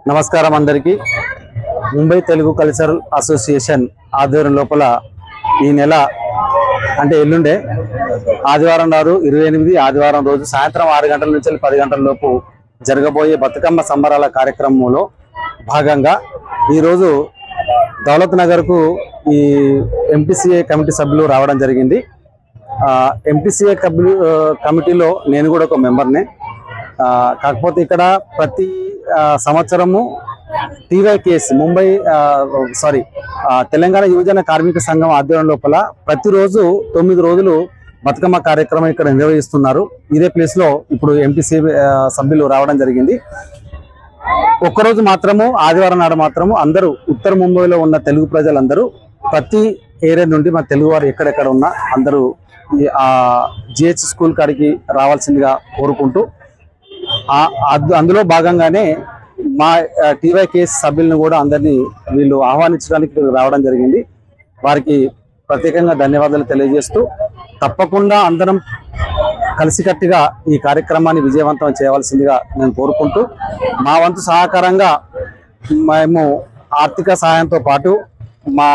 నమస్కారం అందరికీ. Mumbai Telugu cultural association ఆధ్వర్యం లోపల ఈ నెల అంటే ఎల్లుండే ఆదివారం నాడు 28 ఆదివారం రోజు సాయంత్రం 6 గంటల నుంచి 10 గంటల లోపు జరగబోయే బతుకమ్మ సంబరాల కార్యక్రమంలో భాగంగా ఈరోజు దౌలత్ నగర్కు ఈ ఎంపీసీఏ కమిటీ సభ్యులు రావడం జరిగింది. ఎంపీసీఏ కమిటీలో నేను కూడా ఒక మెంబర్నే. కాకపోతే ఇక్కడ ప్రతి సంవత్సరము టీవైకేఎస్ ముంబై తెలంగాణ యువజన కార్మిక సంఘం ఆధ్వర్యం లోపల ప్రతిరోజు 9 రోజులు బతుకమ్మ కార్యక్రమం ఇక్కడ నిర్వహిస్తున్నారు. ఇదే ప్లేస్ లో ఇప్పుడు ఎంపీసీ సభ్యులు రావడం జరిగింది. ఒక్కరోజు మాత్రము ఆదివారం నాడు మాత్రము అందరూ ఉత్తర ముంబైలో ఉన్న తెలుగు ప్రజలందరూ ప్రతి ఏరియా నుండి మన తెలుగు వారు ఎక్కడెక్కడ ఉన్నా అందరూ జిహెచ్ స్కూల్ కాడికి రావాల్సిందిగా కోరుకుంటూ అందులో భాగంగానే మా టీవైకేఎస్ సభ్యులను కూడా అందరినీ వీళ్ళు ఆహ్వానించడానికి రావడం జరిగింది. వారికి ప్రత్యేకంగా ధన్యవాదాలు తెలియజేస్తూ తప్పకుండా అందరం కలిసికట్టుగా ఈ కార్యక్రమాన్ని విజయవంతం చేయవలసిందిగా నేను కోరుకుంటూ మా వంతు సహకారంగా మేము ఆర్థిక సహాయంతో పాటు మా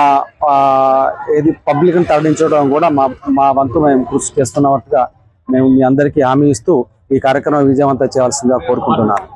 పబ్లిక్ని తరలించడం కూడా మా వంతు మేము కృషి చేస్తున్నట్టుగా మేము మీ అందరికీ హామీ ఇస్తూ ఈ కార్యక్రమం విజయవంతం చేయాల్సిందిగా కోరుకుంటున్నాను.